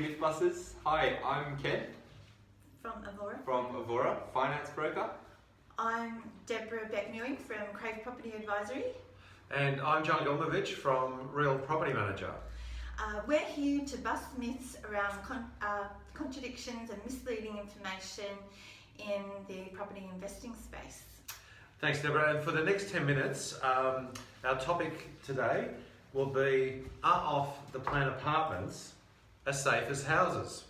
Mythbusters. Hi, I'm Ken From Avvora. from Avvora Finance broker. I'm Debra Beck-Mewing from Crave Property Advisory. And I'm John Gilmovich from Real Property Manager. We're here to bust myths around contradictions and misleading information in the property investing space. Thanks, Deborah. And for the next 10 minutes, our topic today will be, are off-the-plan apartments as safe as houses?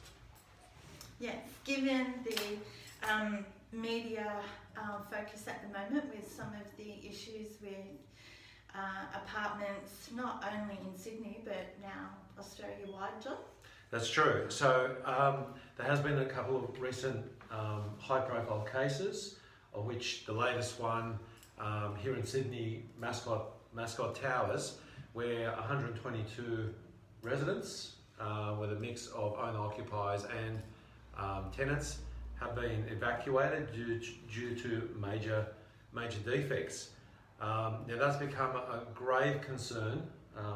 Yes, given the media focus at the moment with some of the issues with apartments, not only in Sydney but now Australia-wide, John? That's true. So there has been a couple of recent high-profile cases, of which the latest one here in Sydney, Mascot Towers, where 122 residents with a mix of owner-occupiers and tenants have been evacuated due to major defects. Now that's become a grave concern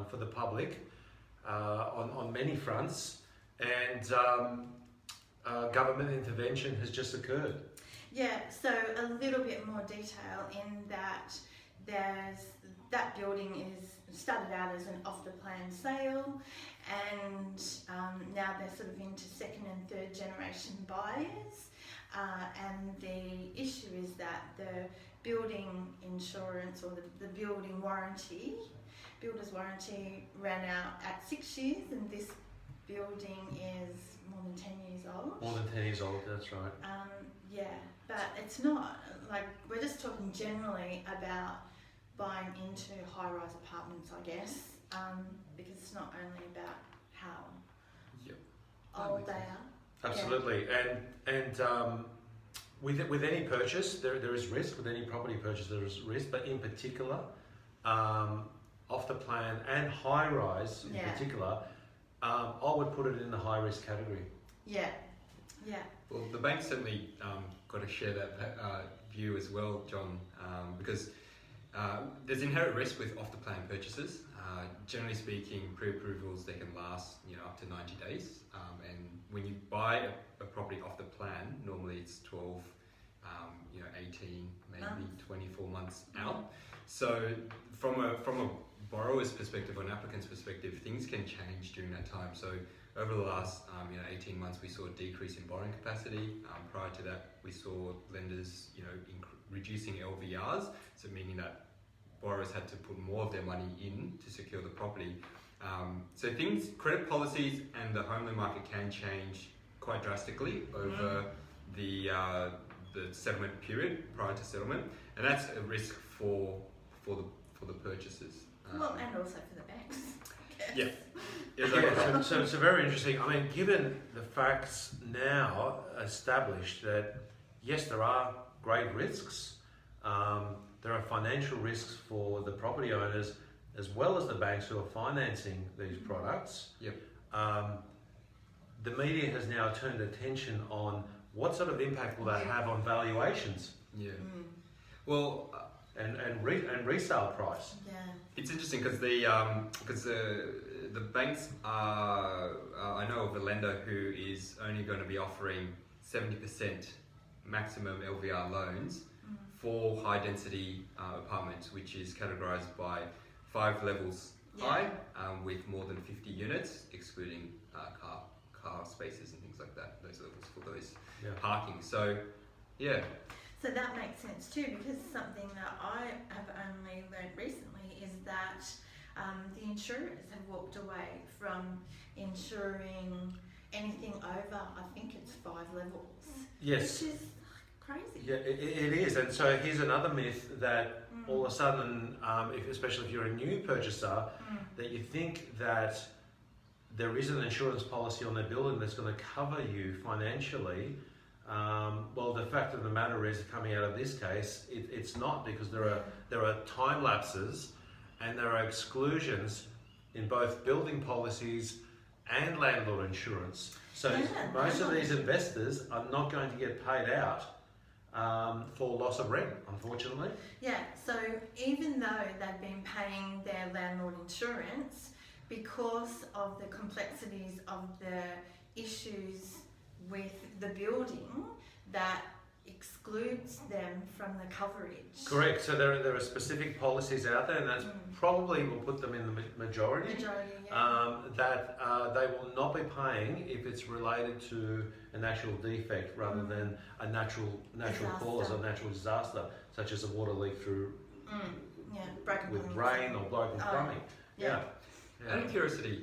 for the public on many fronts, and government intervention has just occurred. Yeah, so a little bit more detail in that that building started out as an off-the-plan sale, and now they're sort of into second and third generation buyers, and the issue is that the building insurance or the building warranty, builder's warranty ran out at 6 years, and this building is more than 10 years old. More than 10 years old, that's right. Yeah, but it's not, like, we're just talking generally about buying into high-rise apartments, I guess, because it's not only about how old they are. Absolutely, and with any purchase, there is risk. With any property purchase, there is risk, but in particular, off the plan and high rise in particular, I would put it in the high risk category. Yeah. Well, the bank certainly got to share that view as well, John, because there's inherent risk with off the plan purchases. Generally speaking, pre-approvals, they can last up to 90 days, and when you buy a property off the plan, normally it's 12, 18, maybe 24 months out. So from a borrower's perspective or an applicant's perspective, things can change during that time. So over the last 18 months, we saw a decrease in borrowing capacity. Prior to that, we saw lenders reducing LVRs, so meaning that borrowers had to put more of their money in to secure the property. So credit policies and the home loan market can change quite drastically over the settlement period prior to settlement, and that's a risk for the purchasers. Well, and also for the banks. Yeah. Yeah, so it's very interesting. I mean, given the facts now established that yes, there are great risks. There are financial risks for the property owners as well as the banks who are financing these products. Yep. The media has now turned attention on what sort of impact will that have on valuations. Yeah. Well, and resale price. Yeah. It's interesting because the banks are. I know of a lender who is only going to be offering 70% maximum LVR loans for high density apartments, which is categorized by 5 levels high, with more than 50 units, excluding car spaces and things like that. Those levels for those parking. So, yeah. So that makes sense too, because something that I have only learned recently is that the insurers have walked away from insuring anything over, I think it's 5 levels. Yes. Which is crazy. Yeah, it is. And so here's another myth that all of a sudden, especially if you're a new purchaser, that you think that there is an insurance policy on the building that's going to cover you financially. Well, the fact of the matter is, coming out of this case, it's not, because there are time lapses and there are exclusions in both building policies and landlord insurance. So most of these investors are not going to get paid out for loss of rent, unfortunately. Yeah, so even though they've been paying their landlord insurance, because of the complexities of the issues with the building that excludes them from the coverage. Correct. So there are specific policies out there, and that's probably will put them in the majority. That they will not be paying if it's related to a natural defect rather than a natural cause or natural disaster, such as a water leak through broken with plumbing. rain or broken plumbing. Yeah. Out of curiosity,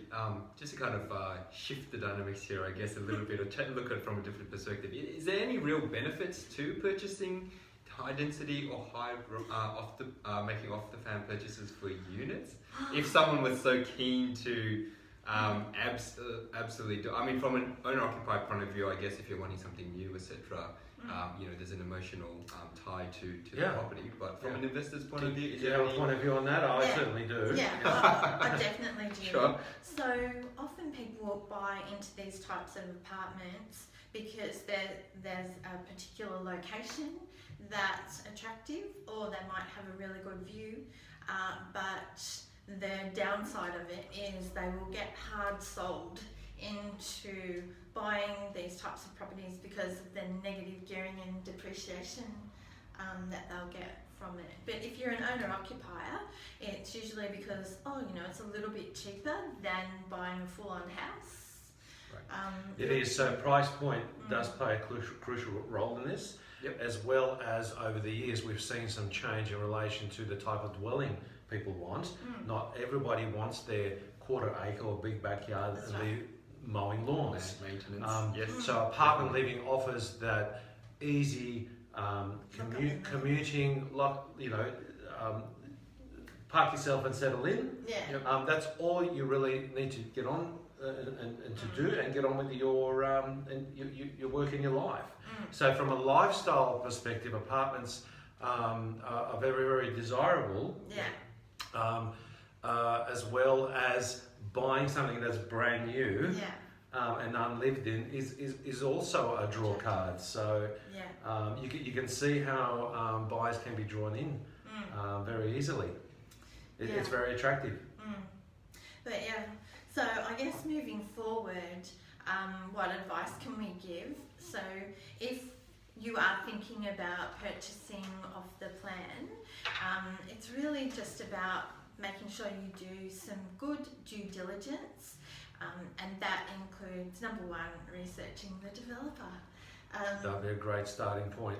just to kind of shift the dynamics here, I guess, a little bit, or look at it from a different perspective, is there any real benefits to purchasing high density or making off the fan purchases for units? If someone was so keen to absolutely do, I mean, from an owner-occupied point of view, I guess if you're wanting something new, etc., there's an emotional tie to the property. But from an investor's point of view, do you have a point of view on that? I certainly do. Yeah, I definitely do. Sure. So often people buy into these types of apartments because there's a particular location that's attractive, or they might have a really good view, but the downside of it is they will get hard sold into buying these types of properties because of the negative gearing and depreciation that they'll get from it. But if you're an owner-occupier, it's usually because, it's a little bit cheaper than buying a full-on house. Right. It is. So price point does play a crucial role in this, as well as over the years we've seen some change in relation to the type of dwelling people want. Not everybody wants their quarter acre or big backyard and the mowing lawns. Maintenance. So apartment living offers that easy commuting, park yourself and settle in. That's all you really need to get on and to do, and get on with your work in your life. So from a lifestyle perspective, apartments are very, very desirable. As well as buying something that's brand new and unlived in is also a draw card. So you can see how buyers can be drawn in very easily. It's very attractive. But so I guess moving forward, what advice can we give? So if you are thinking about purchasing off the plan, it's really just about making sure you do some good due diligence, and that includes, number one, researching the developer. That'd be a great starting point.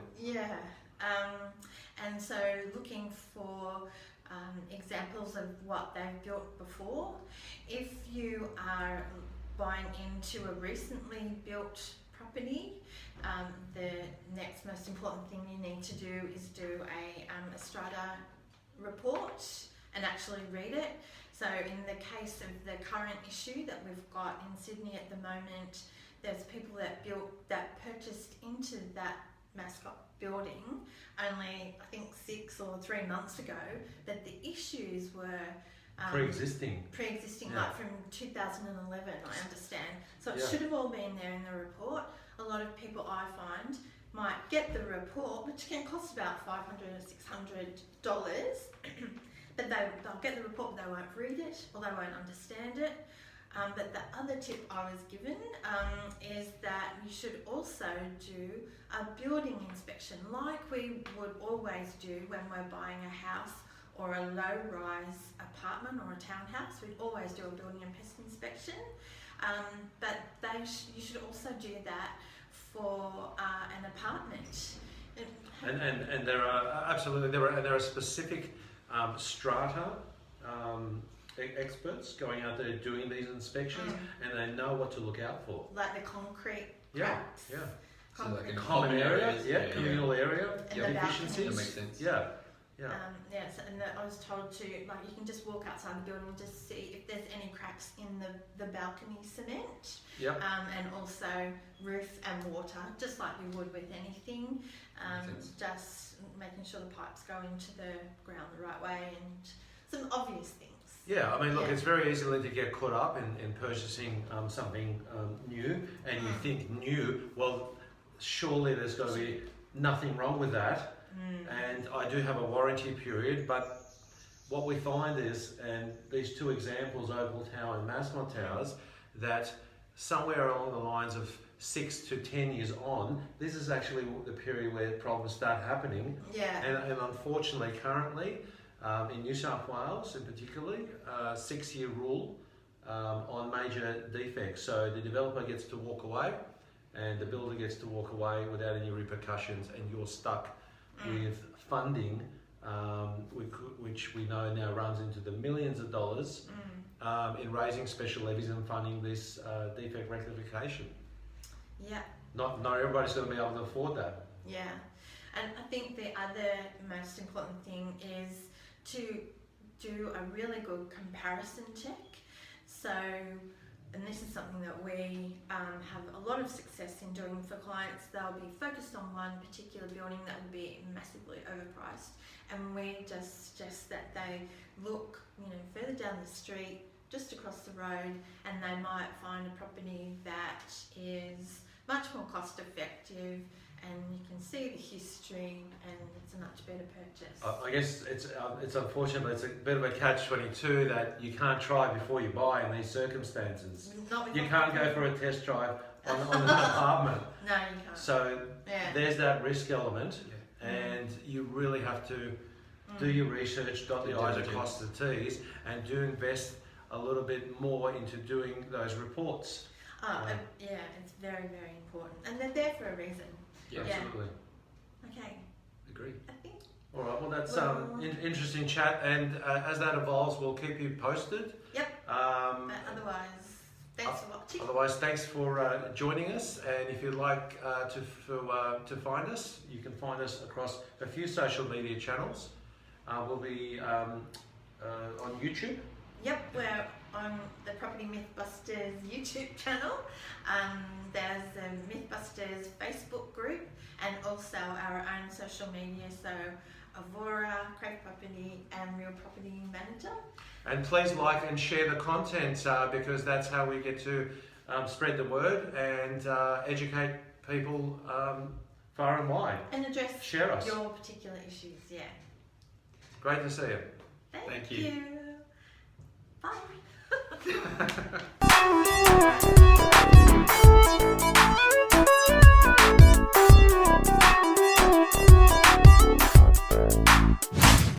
And so looking for examples of what they've built before. If you are buying into a recently built property, the next most important thing you need to do is do a strata report and actually read it. So in the case of the current issue that we've got in Sydney at the moment, there's people that purchased into that Mascot building only, I think, 6 or 3 months ago, but the issues were pre-existing, like from 2011, I understand. So it should have all been there in the report. A lot of people, I find, might get the report, which can cost about $500 or $600, but they'll get the report, but they won't read it or they won't understand it. But the other tip I was given is that you should also do a building inspection, like we would always do when we're buying a house or a low-rise apartment or a townhouse. We'd always do a building and pest inspection, but you should also do that for an apartment. And there are absolutely there are specific strata experts going out there doing these inspections, and they know what to look out for. Like the concrete cracks. So like in common areas, communal area, deficiencies. That makes sense. And I was told to, like, you can just walk outside the building and just see if there's any cracks in the balcony cement. And also roof and water, just like we would with anything. Just making sure the pipes go into the ground the right way, and some obvious things. Yeah, I mean, look, it's very easy to get caught up in purchasing something new, and you think new, well, surely there's got to be nothing wrong with that. And I do have a warranty period, but what we find is, and these two examples, Opal Tower and Mascot Towers, that somewhere along the lines of 6 to 10 years on, this is actually the period where problems start happening. Yeah. And unfortunately, currently, in New South Wales in particular, 6-year rule on major defects. So the developer gets to walk away and the builder gets to walk away without any repercussions, and you're stuck with funding, which we know now runs into the millions of dollars in raising special levies and funding this defect rectification. Yeah. Not everybody's going to be able to afford that. Yeah. And I think the other most important thing is to do a really good comparison check. So, and this is something that we have a lot of success in doing for clients. They'll be focused on one particular building that will be massively overpriced, and we just suggest that they look, further down the street, just across the road, and they might find a property that is much more cost effective, and you can see the history, and it's a much better purchase. I guess it's unfortunate, but it's a bit of a catch-22 that you can't try before you buy in these circumstances. You can't go for a test drive on an apartment. No, you can't. So there's that risk element, and you really have to do your research, dot the I's and cross the T's, and do invest a little bit more into doing those reports. It's very, very important, and they're there for a reason. Yeah, absolutely. Okay. Agree. I think. All right. Well, that's interesting chat, and as that evolves, we'll keep you posted. Yep. But otherwise, thanks for watching. Otherwise, thanks for joining us. And if you'd like to find us, you can find us across a few social media channels. We'll be on YouTube. Yep, we're on the Property Mythbusters YouTube channel. There's the Mythbusters Facebook group, and also our own social media, so Avvora, Crave Property and Real Property Manager. And please like and share the content because that's how we get to spread the word and educate people far and wide. And address Share us. your particular issues, Great to see you. Thank you. Bye.